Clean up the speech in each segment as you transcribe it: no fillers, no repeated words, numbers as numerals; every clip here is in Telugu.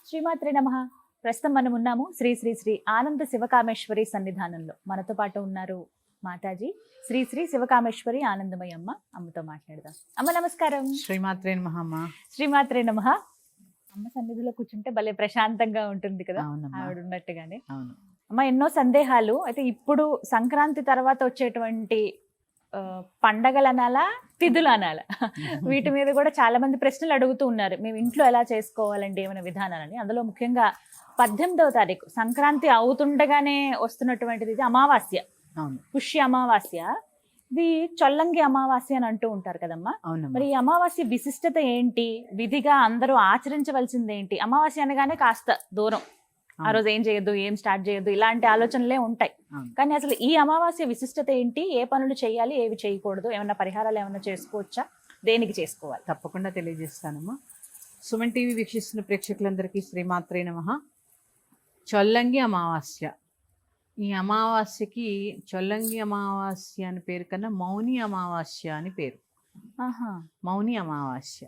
శ్రీమాత్రే నమః. ప్రస్తుతం మనం ఉన్నాము శ్రీ శ్రీ శ్రీ ఆనంద శివకామేశ్వరి సన్నిధానంలో. మనతో పాటు ఉన్నారు మాతాజీ శ్రీ శ్రీ శివకామేశ్వరి ఆనందమయ్య అమ్మ. అమ్మతో మాట్లాడదాం. అమ్మ నమస్కారం. శ్రీమాత్రే నమః అమ్మ. శ్రీమాత్రే నమః. అమ్మ సన్నిధిలో కూర్చుంటే భలే ప్రశాంతంగా ఉంటుంది కదా, అవునమ్మా. ఆవిడ ఉన్నట్టుగానే. అవును. అమ్మ ఎన్నో సందేహాలు అయితే ఇప్పుడు సంక్రాంతి తర్వాత వచ్చేటువంటి పండగలు అనాలా, తిథులు అనాలా, వీటి మీద కూడా చాలా మంది ప్రశ్నలు అడుగుతూ ఉన్నారు. మేము ఇంట్లో ఎలా చేసుకోవాలండి ఏమైనా విధానాలని. అందులో ముఖ్యంగా 18వ తారీఖు సంక్రాంతి అవుతుండగానే వస్తున్నటువంటిది ఇది అమావాస్య. అవును. పుష్య అమావాస్య. ఇది చొల్లంగి అమావాస్య అని అంటూ ఉంటారు కదమ్మా. మరి ఈ అమావాస్య విశిష్టత ఏంటి, విధిగా అందరూ ఆచరించవలసింది ఏంటి? అమావాస్య అనగానే కాస్త దూరం, ఆ రోజు ఏం చేయొద్దు, ఏం స్టార్ట్ చేయొద్దు, ఇలాంటి ఆలోచనలే ఉంటాయి. కానీ అసలు ఈ అమావాస్య విశిష్టత ఏంటి, ఏ పనులు చేయాలి, ఏవి చేయకూడదు, ఏమన్నా పరిహారాలు ఏమన్నా చేసుకోవచ్చా, దేనికి చేసుకోవాలి? తప్పకుండా తెలియజేస్తానమ్మా. సుమన్ టీవీ వీక్షిస్తున్న ప్రేక్షకులందరికీ శ్రీమాత్రే నమః. చొల్లంగి అమావాస్య. ఈ అమావాస్యకి చొల్లంగి అమావాస్య అని పేరు కన్నా మౌని అమావాస్య అని పేరు. మౌని అమావాస్య.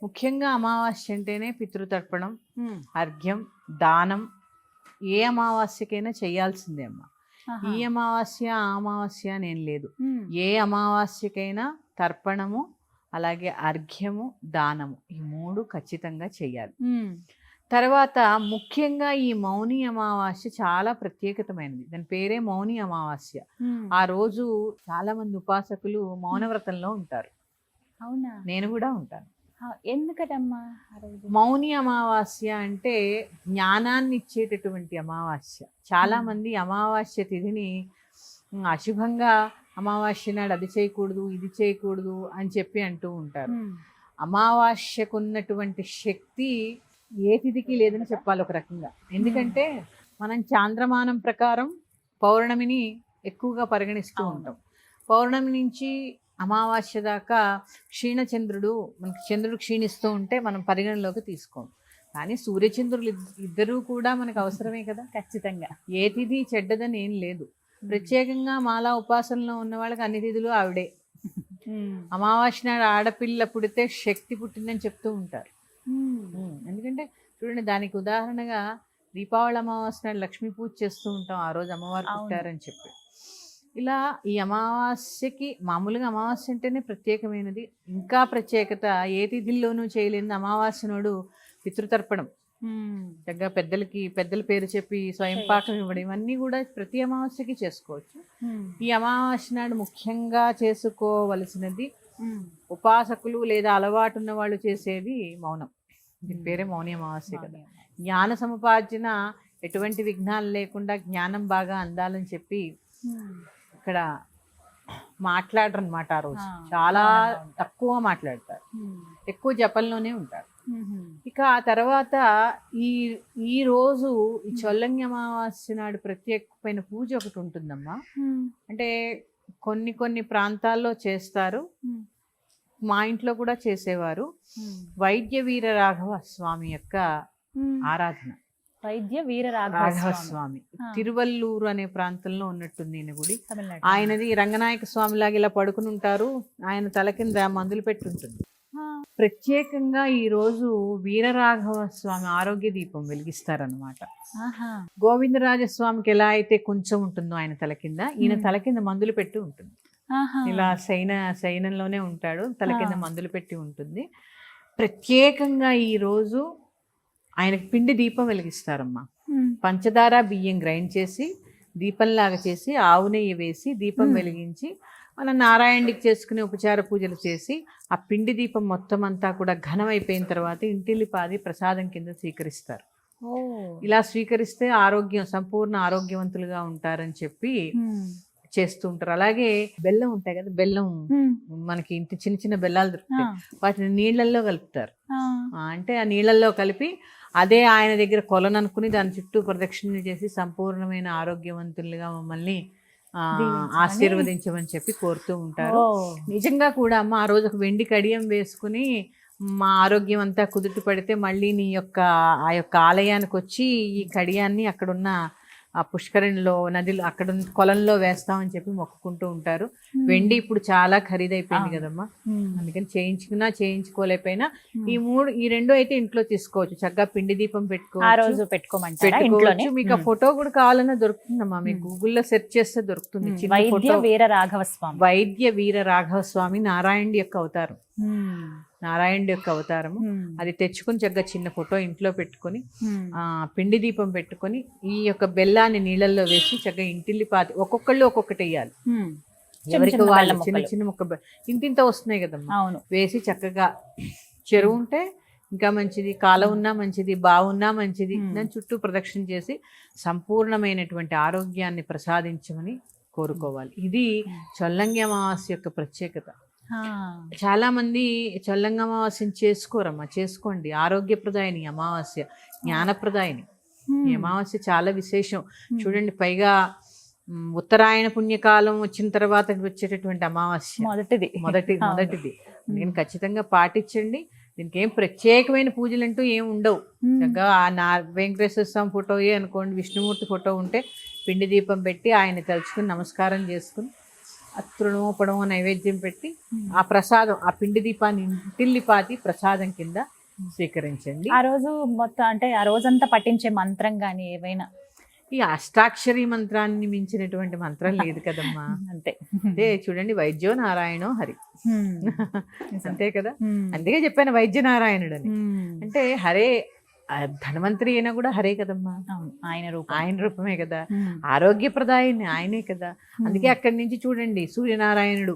ముఖ్యంగా అమావాస్య అంటేనే పితృతర్పణం, అర్ఘ్యం, దానం ఏ అమావాస్యకైనా చేయాల్సిందే అమ్మా. ఈ అమావాస్య ఆ అమావాస్య అని ఏం లేదు. ఏ అమావాస్యకైనా తర్పణము, అలాగే అర్ఘ్యము, దానము, ఈ మూడు ఖచ్చితంగా చేయాలి. తర్వాత ముఖ్యంగా ఈ మౌని అమావాస్య చాలా ప్రత్యేకతమైనది. దాని పేరే మౌని అమావాస్య. ఆ రోజు చాలా మంది ఉపాసకులు మౌనవ్రతంలో ఉంటారు. అవునా? నేను కూడా ఉంటాను. ఎందుకటమ్మా? మౌని అమావాస్య అంటే జ్ఞానాన్ని ఇచ్చేటటువంటి అమావాస్య. చాలా మంది అమావాస్య తిథిని అశుభంగా అమావాస్య నాడు అది చేయకూడదు, ఇది చేయకూడదు అని చెప్పి అంటూ ఉంటారు. అమావాస్యకున్నటువంటి శక్తి ఏ తిథికి లేదని చెప్పాలి ఒక రకంగా. ఎందుకంటే మనం చాంద్రమానం ప్రకారం పౌర్ణమిని ఎక్కువగా పరిగణిస్తూ ఉంటాం. పౌర్ణమి నుంచి అమావాస్య దాకా క్షీణచంద్రుడు, మనకి చంద్రుడు క్షీణిస్తూ ఉంటే మనం పరిగణలోకి తీసుకోం. కానీ సూర్యచంద్రులు ఇద్దరూ కూడా మనకు అవసరమే కదా. ఖచ్చితంగా ఏ తిథి చెడ్డదని ఏం లేదు. ప్రత్యేకంగా మాలా ఉపాసనలో ఉన్న వాళ్ళకి అన్ని తిథులు ఆవిడే. అమావాస్య నాడు ఆడపిల్ల పుడితే శక్తి పుట్టిందని చెప్తూ ఉంటారు. ఎందుకంటే చూడండి, దానికి ఉదాహరణగా దీపావళి అమావాస్య నాడు లక్ష్మీ పూజ చేస్తూ ఉంటాం. ఆ రోజు అమ్మవారు పుట్టారని చెప్పి. ఇలా ఈ అమావాస్యకి మామూలుగా అమావాస్య అంటేనే ప్రత్యేకమైనది. ఇంకా ప్రత్యేకత ఏ తిథిల్లోనూ చేయలేని అమావాస్య నాడు పితృతర్పణం, చక్కగా పెద్దల పేరు చెప్పి స్వయం పాకం ఇవ్వడం, ఇవన్నీ కూడా ప్రతి అమావాస్యకి చేసుకోవచ్చు. ఈ అమావాస్య నాడు ముఖ్యంగా చేసుకోవలసినది ఉపాసకులు లేదా అలవాటు ఉన్న వాళ్ళు చేసేది మౌనం. దీని పేరే మౌని అమావాస్య కదా. జ్ఞాన సముపార్జన, ఎటువంటి విఘ్నాలు లేకుండా జ్ఞానం బాగా అందాలని చెప్పి ఇక్కడ మాట్లాడరు అనమాట. ఆ రోజు చాలా తక్కువ మాట్లాడతారు, ఎక్కువ జపంలోనే ఉంటారు. ఇక ఆ తర్వాత ఈ రోజు ఈ చొల్లంగి అమావాస్య నాడు ప్రత్యేకమైన పూజ ఒకటి ఉంటుందమ్మా. అంటే కొన్ని ప్రాంతాల్లో చేస్తారు, మా ఇంట్లో కూడా చేసేవారు. వైద్య వీర రాఘవ స్వామి యొక్క ఆరాధన. వైద్య వీర రాఘవ స్వామి తిరువల్లూరు అనే ప్రాంతంలో ఉన్నట్టుంది ఈయన గుడి. ఆయనది రంగనాయక స్వామి లాగా ఇలా పడుకుని ఉంటారు. ఆయన తల కింద మందులు పెట్టుంటుంది. ప్రత్యేకంగా ఈ రోజు వీరరాఘవ స్వామి ఆరోగ్య దీపం వెలిగిస్తారనమాట. గోవిందరాజస్వామికి ఎలా అయితే కొంచెం ఉంటుందో ఆయన తల కింద, ఈయన తల కింద మందులు పెట్టి ఉంటుంది. ఇలా శయనంలోనే ఉంటాడు, తల కింద మందులు పెట్టి ఉంటుంది. ప్రత్యేకంగా ఈ రోజు ఆయనకి పిండి దీపం వెలిగిస్తారమ్మా. పంచదార బియ్యం గ్రైండ్ చేసి దీపంలాగా చేసి ఆవు నెయ్యి వేసి దీపం వెలిగించి మనం నారాయణుడికి చేసుకునే ఉపచార పూజలు చేసి ఆ పిండి దీపం మొత్తం అంతా కూడా ఘనం అయిపోయిన తర్వాత ఇంటిల్లిపాది ప్రసాదం కింద స్వీకరిస్తారు. ఇలా స్వీకరిస్తే సంపూర్ణ ఆరోగ్యవంతులుగా ఉంటారని చెప్పి చేస్తూ ఉంటారు. అలాగే బెల్లం ఉంటాయి కదా, బెల్లం మనకి ఇంటి చిన్న చిన్న బెల్లాలు దొరుకుతాయి, వాటిని నీళ్ళల్లో కలుపుతారు. అంటే ఆ నీళ్ళల్లో కలిపి అదే ఆయన దగ్గర కొలననుకుని దాని చుట్టూ ప్రదక్షిణ చేసి సంపూర్ణమైన ఆరోగ్యవంతులుగా మమ్మల్ని ఆశీర్వదించమని చెప్పి కోరుతూ ఉంటారు. నిజంగా కూడా అమ్మ ఆ రోజు ఒక వెండి కడియం వేసుకుని మా ఆరోగ్యం అంతా కుదుట పడితే మళ్ళీ ఆ యొక్క ఆలయానికి వచ్చి ఈ కడియాన్ని అక్కడున్న ఆ పుష్కరిణిలో నదిలో అక్కడ కొలంలో వేస్తామని చెప్పి మొక్కుకుంటూ ఉంటారు. వెండి ఇప్పుడు చాలా ఖరీదైపోయింది కదమ్మా, అందుకని చేయించుకోలేకపోయినా ఈ రెండు అయితే ఇంట్లో తీసుకోవచ్చు. చక్కగా పిండి దీపం పెట్టుకోవచ్చు. మీకు ఆ ఫోటో కూడా కావాలన్నా దొరుకుతుందమ్మా, మీకు గూగుల్లో సెర్చ్ చేస్తే దొరుకుతుంది. వైద్య వీర రాఘవ స్వామి నారాయణుడి యొక్క అవతారము. అది తెచ్చుకొని చక్కగా చిన్న ఫోటో ఇంట్లో పెట్టుకొని పిండి దీపం పెట్టుకొని ఈ యొక్క బెల్లాన్ని నీళ్ళల్లో వేసి చక్కగా ఇంటిల్లిపాతి ఒక్కొక్కళ్ళు ఒక్కొక్కటి వేయాలి. ఎవరికి వాళ్ళు చిన్న ముక్క ఇంతింత వస్తున్నాయి కదమ్మా, వేసి చక్కగా చెరువు ఉంటే ఇంకా మంచిది, కాలం ఉన్నా మంచిది, బావున్నా మంచిది, దాని చుట్టూ ప్రదక్షిణ చేసి సంపూర్ణమైనటువంటి ఆరోగ్యాన్ని ప్రసాదించమని కోరుకోవాలి. ఇది చొల్లంగి అమావాస్య యొక్క ప్రత్యేకత. చాలా మంది చొల్లంగి అమావాస్యని చేసుకోరమ్మా, చేసుకోండి. ఆరోగ్యప్రదాయని అమావాస్య, జ్ఞానప్రదాయని. ఈ అమావాస్య చాలా విశేషం. చూడండి, పైగా ఉత్తరాయణ పుణ్యకాలం వచ్చిన తర్వాత వచ్చేటటువంటి అమావాస్య మొదటిది. నేను ఖచ్చితంగా పాటించండి. దీనికి ఏం ప్రత్యేకమైన పూజలు అంటూ ఏం ఉండవు. చక్కగా వెంకటేశ్వర స్వామి ఫోటోయే అనుకోండి, విష్ణుమూర్తి ఫోటో ఉంటే పిండి దీపం పెట్టి ఆయన తలుచుకుని నమస్కారం చేసుకుని తృణమోపడమో నైవేద్యం పెట్టి ఆ ప్రసాదం, ఆ పిండి దీపాన్ని ఇంటిల్లిపాతి ప్రసాదం కింద స్వీకరించండి. ఆ రోజు మొత్తం అంటే ఆ రోజంతా పఠించే మంత్రం కానీ ఏవైనా, ఈ అష్టాక్షరి మంత్రాన్ని మించినటువంటి మంత్రం లేదు కదమ్మా. అంటే చూడండి, వైద్యో నారాయణో హరి, అంతే కదా. అందుకే చెప్పాను వైద్య నారాయణుడు అని. అంటే హరే ధన్వంతరి అయినా కూడా హరే కదమ్మా, ఆయన రూపమే కదా. ఆరోగ్యప్రదాయని ఆయనే కదా. అందుకే అక్కడి నుంచి చూడండి, సూర్యనారాయణుడు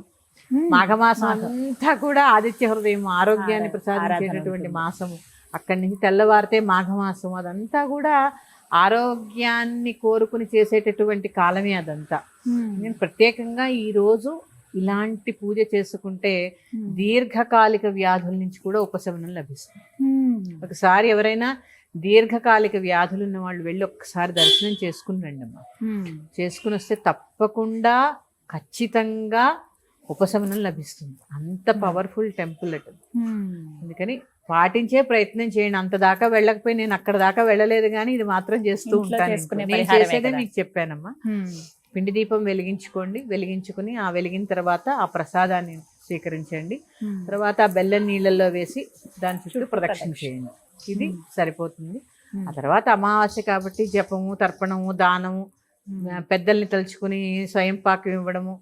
మాఘమాసం అంతా కూడా ఆదిత్య హృదయం, ఆరోగ్యాన్ని ప్రసాదించేటటువంటి మాసము. అక్కడి నుంచి తెల్లవారితే మాఘమాసం, అదంతా కూడా ఆరోగ్యాన్ని కోరుకుని చేసేటటువంటి కాలమే అదంతా. నేను ప్రత్యేకంగా ఈరోజు ఇలాంటి పూజ చేసుకుంటే దీర్ఘకాలిక వ్యాధుల నుంచి కూడా ఉపశమనం లభిస్తుంది. ఒకసారి ఎవరైనా దీర్ఘకాలిక వ్యాధులు ఉన్న వాళ్ళు వెళ్ళి ఒక్కసారి దర్శనం చేసుకుని రండి అమ్మా. చేసుకుని వస్తే తప్పకుండా ఖచ్చితంగా ఉపశమనం లభిస్తుంది. అంత పవర్ఫుల్ టెంపుల్ అటు. అందుకని పాటించే ప్రయత్నం చేయండి. అంత దాకా వెళ్ళకపోయి, నేను అక్కడ దాకా వెళ్ళలేదు కానీ ఇది మాత్రం చేస్తూ ఉంటాను. నేను చేసేదే మీకు చెప్పానమ్మా. పిండి దీపం వెలిగించుకోండి, వెలిగించుకుని ఆ వెలిగిన తర్వాత ఆ ప్రసాదాన్ని స్వీకరించండి. తర్వాత ఆ బెల్లం నీళ్ళల్లో వేసి దాని చుట్టూ ప్రదక్షిణ చేయండి. ఇది సరిపోతుంది. ఆ తర్వాత అమావాస్య కాబట్టి జపము, తర్పణము, దానము, పెద్దల్ని తలుచుకుని స్వయం పాకం ఇవ్వడము,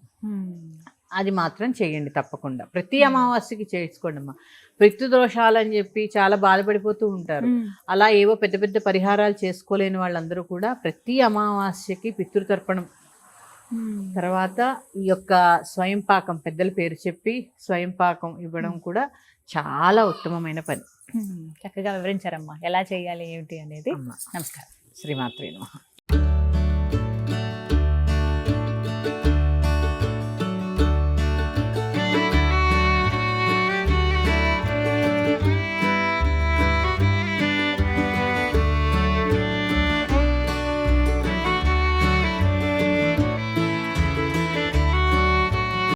అది మాత్రం చేయండి తప్పకుండా. ప్రతి అమావాస్యకి చేసుకోండి అమ్మా. పితృదోషాలు అని చెప్పి చాలా బాధపడిపోతూ ఉంటారు. అలా ఏవో పెద్ద పెద్ద పరిహారాలు చేసుకోలేని వాళ్ళందరూ కూడా ప్రతి అమావాస్యకి పితృతర్పణం, తర్వాత ఈ యొక్క స్వయం పాకం, పెద్దల పేరు చెప్పి స్వయం పాకం ఇవ్వడం కూడా చాలా ఉత్తమమైన పని. చక్కగా వివరించారమ్మా, ఎలా చేయాలి ఏమిటి అనేది. నమస్కారం. శ్రీమాత్రే నమః.